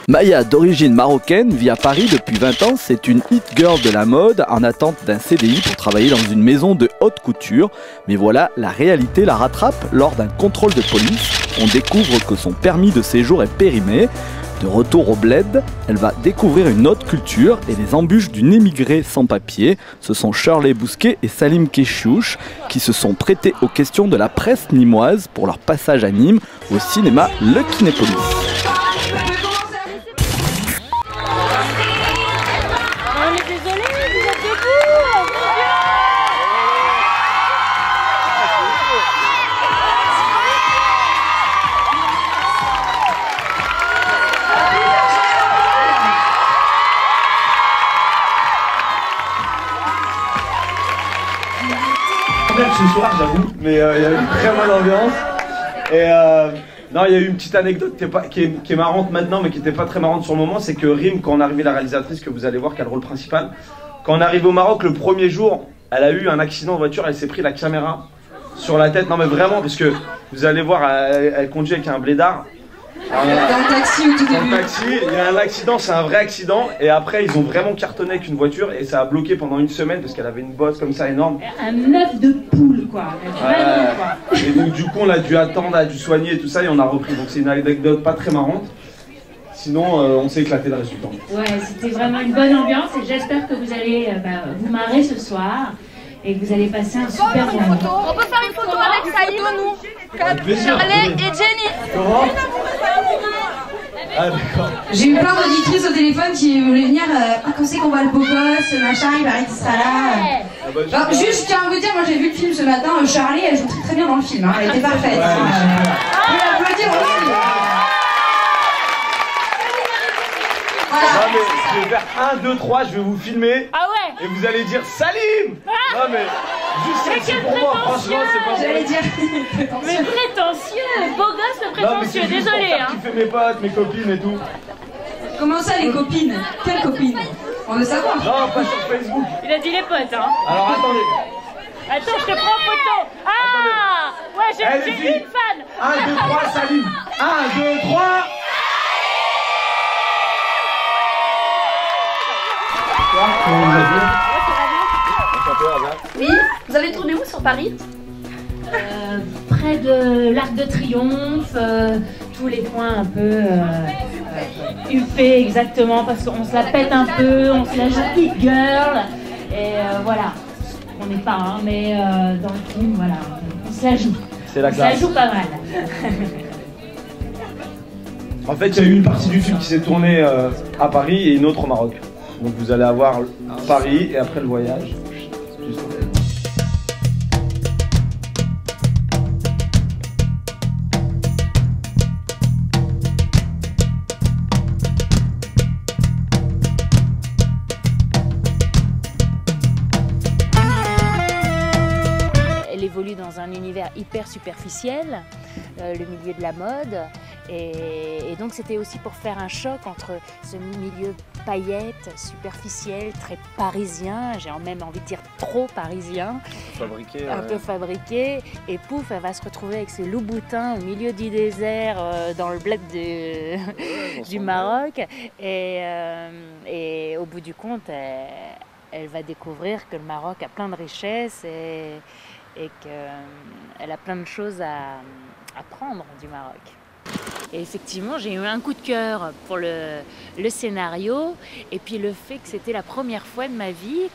Maya, d'origine marocaine, vit à Paris depuis 20 ans. C'est une hit girl de la mode en attente d'un CDI pour travailler dans une maison de haute couture. Mais voilà, la réalité la rattrape. Lors d'un contrôle de police, on découvre que son permis de séjour est périmé. De retour au bled, elle va découvrir une autre culture et les embûches d'une émigrée sans papier. Ce sont Shirley Bousquet et Salim Keshiouch qui se sont prêtés aux questions de la presse nîmoise pour leur passage à Nîmes au cinéma Le Kinépolis. Ce soir, j'avoue, mais il y a eu une très bonne ambiance. Et non, il y a eu une petite anecdote qui est marrante maintenant, mais qui n'était pas très marrante sur le moment. C'est que Rim, quand on est arrivé, la réalisatrice que vous allez voir, qui a le rôle principal, quand on est arrivé au Maroc le premier jour, elle a eu un accident de voiture, elle s'est pris la caméra sur la tête. Non, mais vraiment, parce que vous allez voir, elle conduit avec un blédard. Dans le taxi au tout début. Dans le taxi, il y a un accident, c'est un vrai accident. Et après, ils ont vraiment cartonné avec une voiture et ça a bloqué pendant une semaine parce qu'elle avait une bosse comme ça énorme. Un œuf de poule, quoi. Vraiment, quoi. Et donc, du coup, on a dû attendre, on a dû soigner et tout ça et on a repris. Donc, c'est une anecdote pas très marrante. Sinon, on s'est éclaté le reste du temps. Ouais, c'était vraiment une bonne ambiance et j'espère que vous allez vous marrer ce soir et que vous allez passer un super moment. On peut faire une photo avec Salim, nous, Shirley et Jenny. Comment ? Ah, d'accord. J'ai eu plein d'auditrices au téléphone qui voulaient venir. Quand c'est qu'on voit le beau gosse, machin, il paraît qu'il sera là. Alors, juste, je tiens à vous dire, moi j'ai vu le film ce matin. Charlie, elle joue très très bien dans le film. Hein, elle était parfaite. Ouais, on peut l'applaudir aussi. Voilà. Non, mais je vais faire 1, 2, 3, je vais vous filmer. Ah ouais. Et vous allez dire Salim. Non, mais juste c'est pour moi, franchement, c'est pas J'allais dire. Mais prétentieux, beau gosse le Non, mais c'est prétentieux, juste désolé. pour faire kiffer mes potes, mes copines et tout. Comment ça, les copines? Quelles copines? On veut savoir. Non, pas sur Facebook. Il a dit les potes, hein. Alors attendez. Attends, je te prends en photo. Ah ouais, Allez, j'ai une fan. 1, 2, 3, Salim. 1, 2, 3. Comment vous allez? Oui, vous avez tourné où sur Paris? Près de l'Arc de Triomphe, tous les coins un peu huppés exactement, parce qu'on se la pète un peu, on se la joue hit girl, et voilà, on n'est pas, hein, mais dans le film, voilà, on se la joue. C'est la On se la classe. joue pas mal. En fait, il y a eu une partie du film qui s'est tournée à Paris et une autre au Maroc. Donc vous allez avoir Paris et après le voyage. Juste après. Elle évolue dans un univers hyper superficiel, le milieu de la mode, et donc c'était aussi pour faire un choc entre ce milieu paillettes, superficiel, très parisien, j'ai même envie de dire trop parisien, un peu fabriqué, et pouf, elle va se retrouver avec ses loups-boutins au milieu du désert, dans le bled du Maroc, et au bout du compte, elle va découvrir que le Maroc a plein de richesses et qu'elle a plein de choses à prendre du Maroc. Et effectivement, j'ai eu un coup de cœur pour le scénario et puis le fait que c'était la première fois de ma vie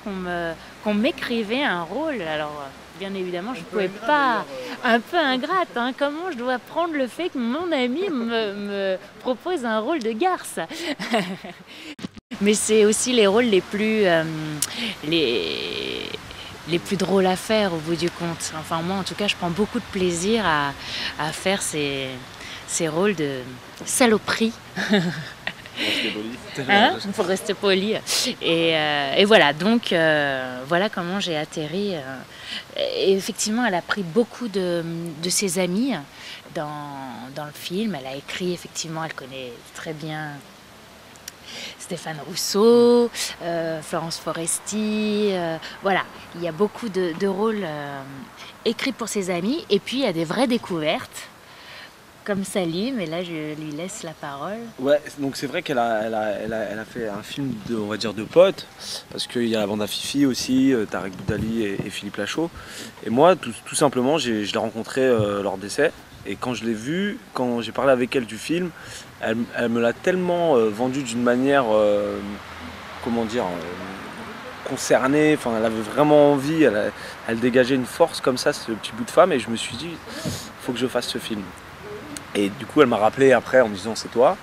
qu'on m'écrivait un rôle. Alors, bien évidemment, je ne pouvais pas... Un peu ingrate, hein, comment je dois prendre le fait que mon ami me propose un rôle de garce. Mais c'est aussi les rôles les plus drôles à faire au bout du compte. Enfin, moi, en tout cas, je prends beaucoup de plaisir à faire ces rôles de saloperie. Hein, pour rester poli. Et voilà, donc voilà comment j'ai atterri. Et effectivement, elle a pris beaucoup de ses amis dans le film. Elle a écrit, effectivement, elle connaît très bien Stéphane Rousseau, Florence Foresti, voilà, il y a beaucoup de rôles écrits pour ses amis, et puis il y a des vraies découvertes comme Salim, et là je lui laisse la parole. Ouais, donc c'est vrai qu'elle a fait un film de, on va dire, de potes, parce qu'il y a Vanda Fifi aussi, Tarek Boudali et Philippe Lachaud. Et moi, tout simplement, je l'ai rencontré lors d'essai. Et quand je l'ai vue, quand j'ai parlé avec elle du film, elle me l'a tellement vendu d'une manière, comment dire, concernée. Enfin, elle avait vraiment envie, elle dégageait une force comme ça, ce petit bout de femme. Et je me suis dit, il faut que je fasse ce film. Et du coup, elle m'a rappelé après en me disant c'est toi.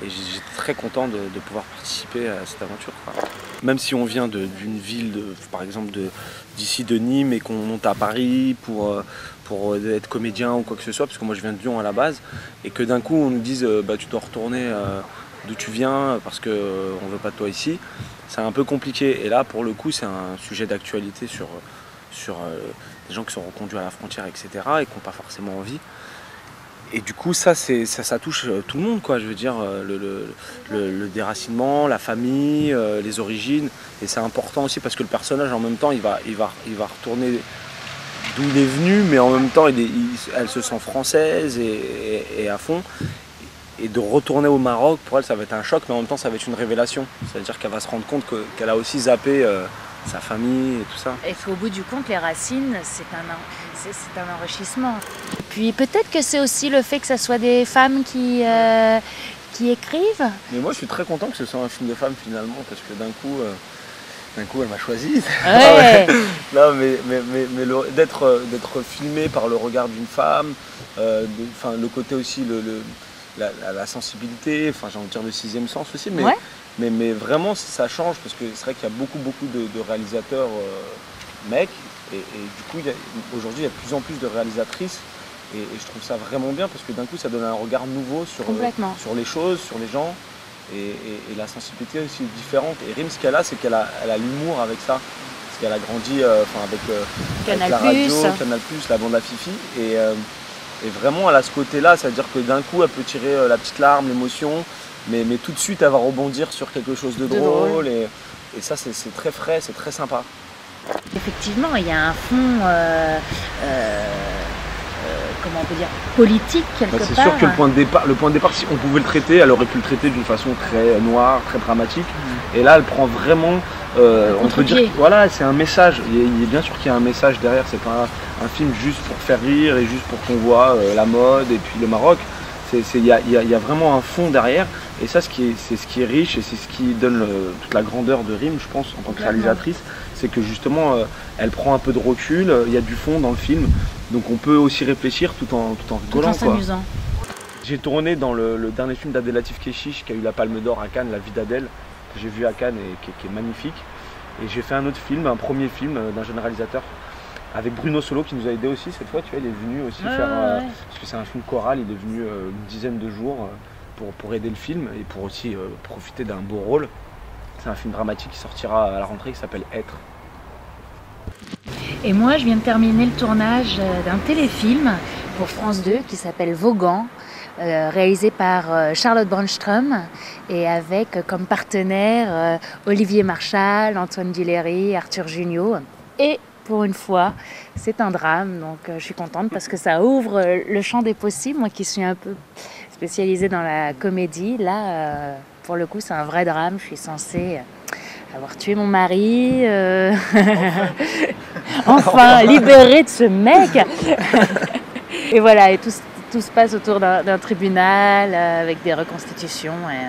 Et j'étais très content de pouvoir participer à cette aventure, quoi. Même si on vient d'une ville, par exemple d'ici de Nîmes, et qu'on monte à Paris pour être comédien ou quoi que ce soit, parce que moi je viens de Lyon à la base, et que d'un coup on nous dise bah, tu dois retourner d'où tu viens parce qu'on ne veut pas de toi ici, c'est un peu compliqué. Et là pour le coup c'est un sujet d'actualité sur des gens qui sont reconduits à la frontière, etc. et qui n'ont pas forcément envie. Et du coup ça touche tout le monde, quoi. Je veux dire le déracinement, la famille, les origines, et c'est important aussi parce que le personnage en même temps il va retourner d'où il est venu, mais en même temps elle se sent française et à fond. Et de retourner au Maroc, pour elle ça va être un choc, mais en même temps ça va être une révélation. C'est-à-dire qu'elle va se rendre compte qu'elle a aussi zappé sa famille et tout ça. Et qu'au bout du compte, les racines, c'est un enrichissement. Puis peut-être que c'est aussi le fait que ce soit des femmes qui écrivent. Mais moi je suis très content que ce soit un film de femmes finalement, parce que d'un coup elle m'a choisi. Ouais. Non, mais d'être filmé par le regard d'une femme, le côté aussi, la sensibilité, j'ai envie de dire le sixième sens aussi, mais, ouais. mais vraiment ça change, parce que c'est vrai qu'il y a beaucoup de réalisateurs mecs, et du coup aujourd'hui il y a de plus en plus de réalisatrices, et je trouve ça vraiment bien, parce que d'un coup ça donne un regard nouveau sur les choses, sur les gens. Et la sensibilité aussi est différente. Et Rim, ce qu'elle a, c'est qu'elle a l'humour avec ça. Parce qu'elle a grandi avec la radio, Canal+, la bande à Fifi. Et vraiment, elle a ce côté-là, c'est-à-dire que d'un coup, elle peut tirer la petite larme, l'émotion, mais tout de suite, elle va rebondir sur quelque chose de drôle. Et ça, c'est très frais, c'est très sympa. Effectivement, il y a un fond... comment on peut dire, politique quelque part. C'est sûr que le point de départ, si on pouvait le traiter, elle aurait pu le traiter d'une façon très noire, très dramatique. Et là, elle prend vraiment, on peut dire, voilà, c'est un message. Bien sûr qu'il y a un message derrière. C'est pas un film juste pour faire rire et juste pour qu'on voit la mode et puis le Maroc. Il y a vraiment un fond derrière. Et ça, c'est ce qui est riche, et c'est ce qui donne toute la grandeur de Rim, je pense, en tant que réalisatrice. C'est que justement, elle prend un peu de recul. Il y a du fond dans le film. Donc on peut aussi réfléchir tout en rigolant. Tout en s'amusant. J'ai tourné dans le dernier film d'Abdelatif Kechiche qui a eu la Palme d'Or à Cannes, La vie d'Adèle, que j'ai vu à Cannes et qui est magnifique. Et j'ai fait un autre film, un premier film d'un jeune réalisateur avec Bruno Solo qui nous a aidé aussi cette fois. Tu vois, il est venu aussi faire, parce que c'est un film choral, il est venu une dizaine de jours pour aider le film et pour aussi profiter d'un beau rôle. C'est un film dramatique qui sortira à la rentrée qui s'appelle Être. Et moi, je viens de terminer le tournage d'un téléfilm pour France 2 qui s'appelle Vaughan, réalisé par Charlotte Brandström, et avec comme partenaires Olivier Marchal, Antoine Duléry, Arthur Junio. Et pour une fois, c'est un drame, donc je suis contente parce que ça ouvre le champ des possibles. Moi qui suis un peu spécialisée dans la comédie, là, pour le coup, c'est un vrai drame. Je suis censée avoir tué mon mari, enfin libérée de ce mec. Et voilà, et tout se passe autour d'un tribunal avec des reconstitutions. Et...